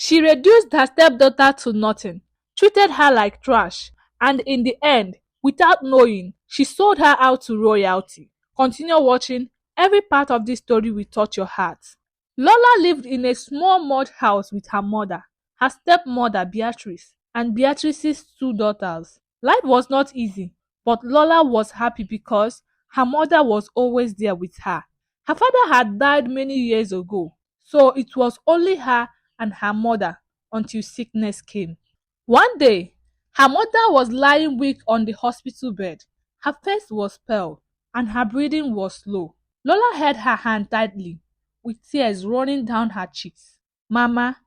She reduced her stepdaughter to nothing, treated her like trash, and in the end, without knowing, she sold her out to royalty. Continue watching. Every part of this story will touch your heart. Lola lived in a small mud house with her mother, her stepmother Beatrice, and Beatrice's two daughters. Life was not easy, but Lola was happy because her mother was always there with her. Her father had died many years ago, so it was only her and her mother until sickness came. One day, her mother was lying weak on the hospital bed. Her face was pale and her breathing was slow. Lola held her hand tightly, with tears running down her cheeks. Mama,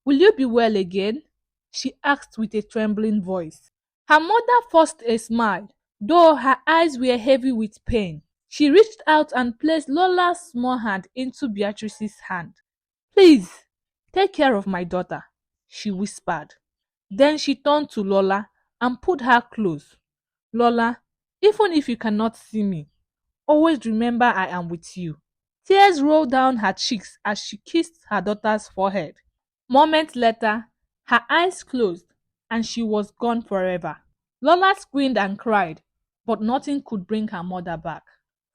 will you be well again? She asked with a trembling voice. Her mother forced a smile, though her eyes were heavy with pain. She reached out and placed Lola's small hand into Beatrice's hand. Please, take care of my daughter, she whispered. Then she turned to Lola and pulled her close. Lola, even if you cannot see me, always remember I am with you. Tears rolled down her cheeks as she kissed her daughter's forehead. Moments later, her eyes closed and she was gone forever. Lola screamed and cried, but nothing could bring her mother back.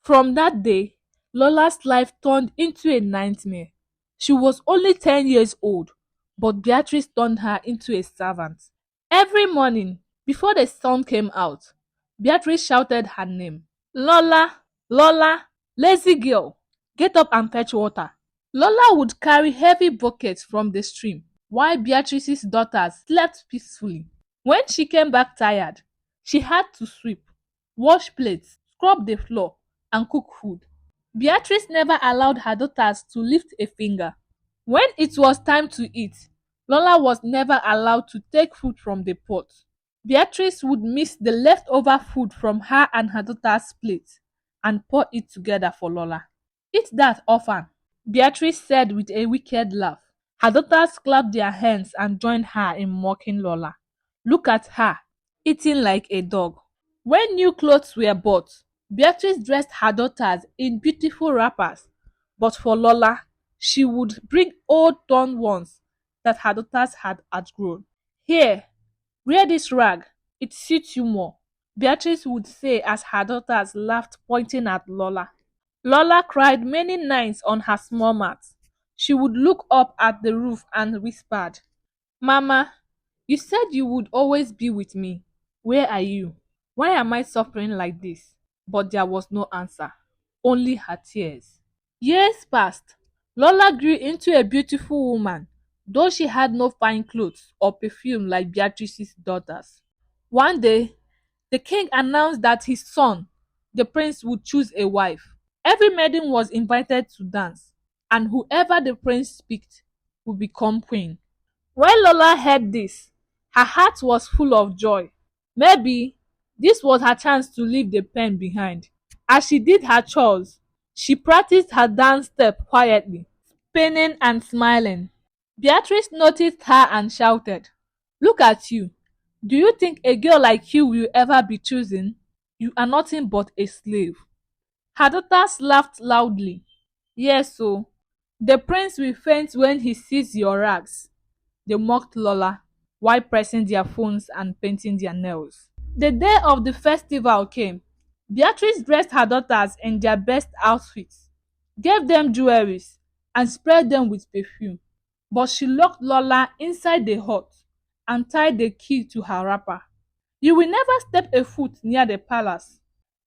From that day, Lola's life turned into a nightmare. She was only 10 years old, but Beatrice turned her into a servant. Every morning, before the sun came out, Beatrice shouted her name. Lola, Lola, lazy girl, get up and fetch water. Lola would carry heavy buckets from the stream, while Beatrice's daughters slept peacefully. When she came back tired, she had to sweep, wash plates, scrub the floor, and cook food. Beatrice never allowed her daughters to lift a finger. When it was time to eat, Lola was never allowed to take food from the pot. Beatrice would mix the leftover food from her and her daughter's plate and pour it together for Lola. Eat that often, Beatrice said with a wicked laugh. Her daughters clapped their hands and joined her in mocking Lola. Look at her, eating like a dog. When new clothes were bought, Beatrice dressed her daughters in beautiful wrappers, but for Lola, she would bring old torn ones that her daughters had outgrown. Here, wear this rag, it suits you more, Beatrice would say as her daughters laughed, pointing at Lola. Lola cried many nights on her small mat. She would look up at the roof and whispered, Mama, you said you would always be with me. Where are you? Why am I suffering like this? But there was no answer, only her tears. Years passed. Lola grew into a beautiful woman, though she had no fine clothes or perfume like Beatrice's daughters. One day, the king announced that his son, the prince, would choose a wife. Every maiden was invited to dance, and whoever the prince picked would become queen. When Lola heard this, her heart was full of joy. Maybe this was her chance to leave the pen behind. As she did her chores, she practiced her dance step quietly, spinning and smiling. Beatrice noticed her and shouted, Look at you. Do you think a girl like you will ever be chosen? You are nothing but a slave. Her daughters laughed loudly. Yes, so the prince will faint when he sees your rags. They mocked Lola while pressing their phones and painting their nails. The day of the festival came. Beatrice dressed her daughters in their best outfits, gave them jewelries, and sprayed them with perfume. But she locked Lola inside the hut and tied the key to her wrapper. You will never step a foot near the palace,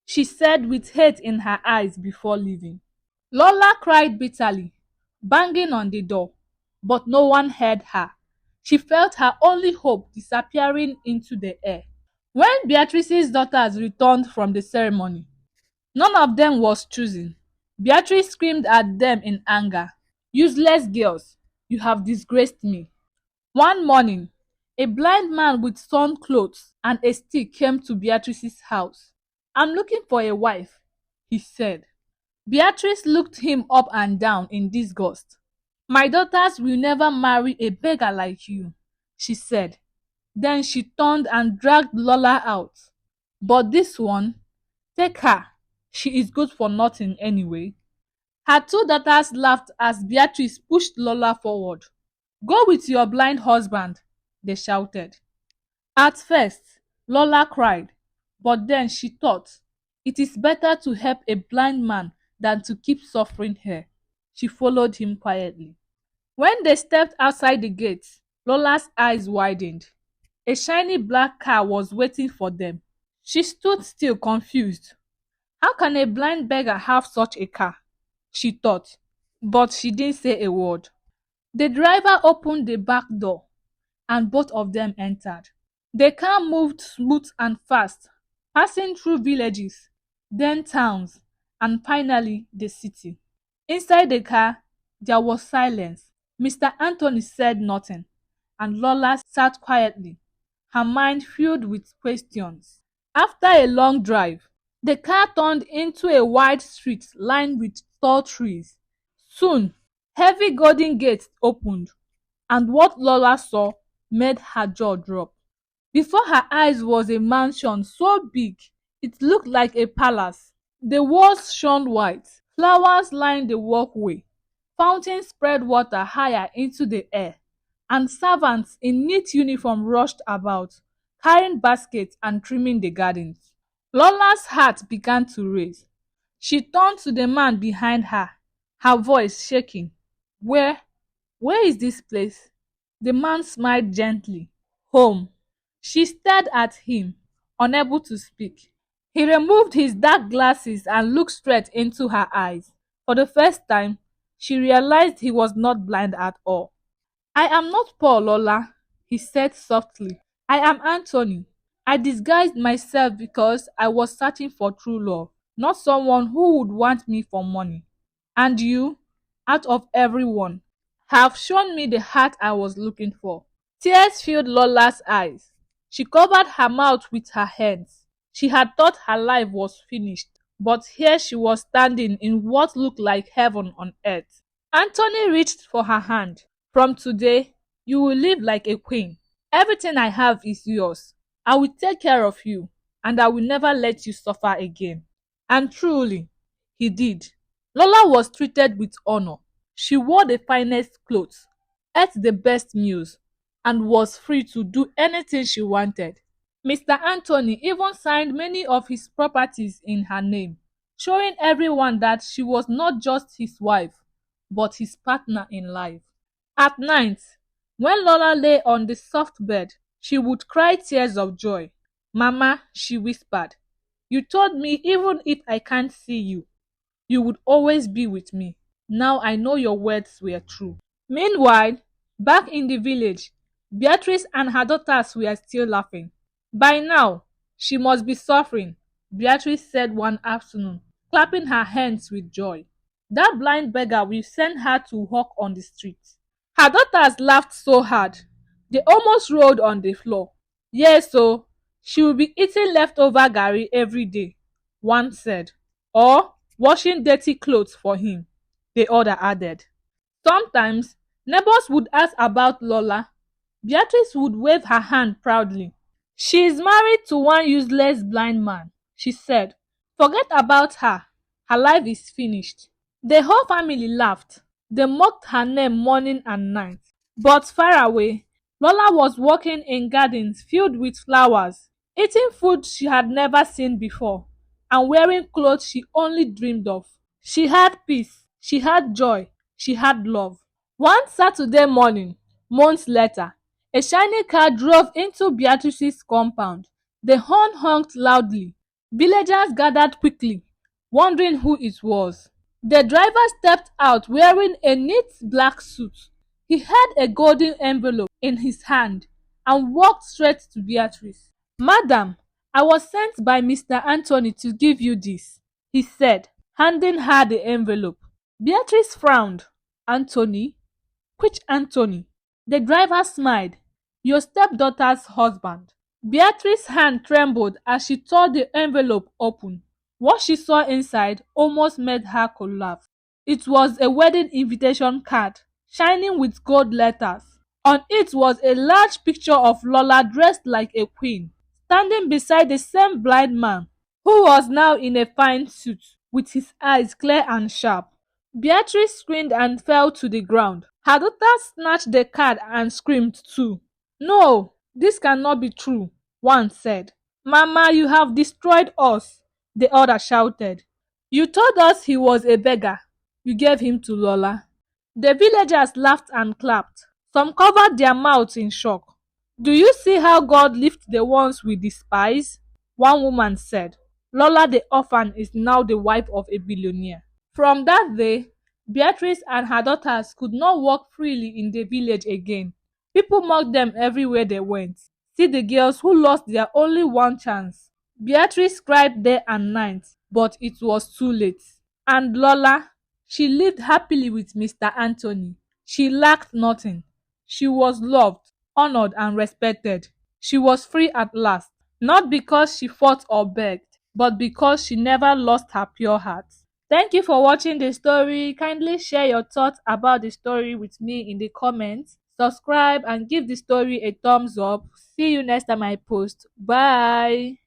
she said with hate in her eyes before leaving. Lola cried bitterly, banging on the door, but no one heard her. She felt her only hope disappearing into the air. When Beatrice's daughters returned from the ceremony, none of them was chosen. Beatrice screamed at them in anger. Useless girls, you have disgraced me. One morning, a blind man with torn clothes and a stick came to Beatrice's house. I'm looking for a wife, he said. Beatrice looked him up and down in disgust. My daughters will never marry a beggar like you, she said. Then she turned and dragged Lola out. But this one, take her. She is good for nothing anyway. Her two daughters laughed as Beatrice pushed Lola forward. Go with your blind husband, they shouted. At first, Lola cried, but then she thought, it is better to help a blind man than to keep suffering here. She followed him quietly. When they stepped outside the gate, Lola's eyes widened. A shiny black car was waiting for them. She stood still, confused. How can a blind beggar have such a car? She thought, but she didn't say a word. The driver opened the back door, and both of them entered. The car moved smooth and fast, passing through villages, then towns, and finally the city. Inside the car, there was silence. Mr. Anthony said nothing, and Lola sat quietly, her mind filled with questions. After a long drive, the car turned into a wide street lined with tall trees. Soon, heavy golden gates opened, and what Lola saw made her jaw drop. Before her eyes was a mansion so big it looked like a palace. The walls shone white, flowers lined the walkway, fountains spread water higher into the air, and servants in neat uniform rushed about, carrying baskets and trimming the gardens. Lola's heart began to race. She turned to the man behind her, her voice shaking. Where, where is this place? The man smiled gently. Home. She stared at him, unable to speak. He removed his dark glasses and looked straight into her eyes. For the first time, she realized he was not blind at all. I am not Paul, Lola, he said softly. I am Anthony. I disguised myself because I was searching for true love, not someone who would want me for money. And you, out of everyone, have shown me the heart I was looking for. Tears filled Lola's eyes. She covered her mouth with her hands. She had thought her life was finished, but here she was standing in what looked like heaven on earth. Anthony reached for her hand. From today, you will live like a queen. Everything I have is yours. I will take care of you, and I will never let you suffer again. And truly, he did. Lola was treated with honor. She wore the finest clothes, ate the best meals, and was free to do anything she wanted. Mr. Anthony even signed many of his properties in her name, showing everyone that she was not just his wife, but his partner in life. At night, when Lola lay on the soft bed, she would cry tears of joy. Mama, she whispered, you told me even if I can't see you, you would always be with me. Now I know your words were true. Meanwhile, back in the village, Beatrice and her daughters were still laughing. By now, she must be suffering, Beatrice said one afternoon, clapping her hands with joy. That blind beggar will send her to walk on the street. Her daughters laughed so hard, they almost rolled on the floor. Yes, so she will be eating leftover gari every day, one said, or washing dirty clothes for him, the other added. Sometimes, neighbors would ask about Lola. Beatrice would wave her hand proudly. She is married to one useless blind man, she said. Forget about her. Her life is finished. The whole family laughed. They mocked her name morning and night. But far away, Lola was walking in gardens filled with flowers, eating food she had never seen before, and wearing clothes she only dreamed of. She had peace, she had joy, she had love. One Saturday morning, months later, a shiny car drove into Beatrice's compound. The horn honked loudly. Villagers gathered quickly, wondering who it was. The driver stepped out wearing a neat black suit. He had a golden envelope in his hand and walked straight to Beatrice. Madam, I was sent by Mr. Anthony to give you this, he said, handing her the envelope. Beatrice frowned. Anthony? Which Anthony? The driver smiled. Your stepdaughter's husband. Beatrice's hand trembled as she tore the envelope open. What she saw inside almost made her collapse. It was a wedding invitation card, shining with gold letters. On it was a large picture of Lola dressed like a queen, standing beside the same blind man, who was now in a fine suit, with his eyes clear and sharp. Beatrice screamed and fell to the ground. Her daughter snatched the card and screamed too. No, this cannot be true, one said. Mama, you have destroyed us, the other shouted. You told us he was a beggar. You gave him to Lola. The villagers laughed and clapped. Some covered their mouths in shock. Do you see how God lifts the ones we despise? One woman said. Lola the orphan is now the wife of a billionaire. From that day, Beatrice and her daughters could not walk freely in the village again. People mocked them everywhere they went. See the girls who lost their only one chance. Beatrice cried day and night, but it was too late. And Lola, she lived happily with Mr. Anthony. She lacked nothing. She was loved, honored, and respected. She was free at last, not because she fought or begged, but because she never lost her pure heart. Thank you for watching the story. Kindly share your thoughts about the story with me in the comments. Subscribe and give the story a thumbs up. See you next time I post. Bye.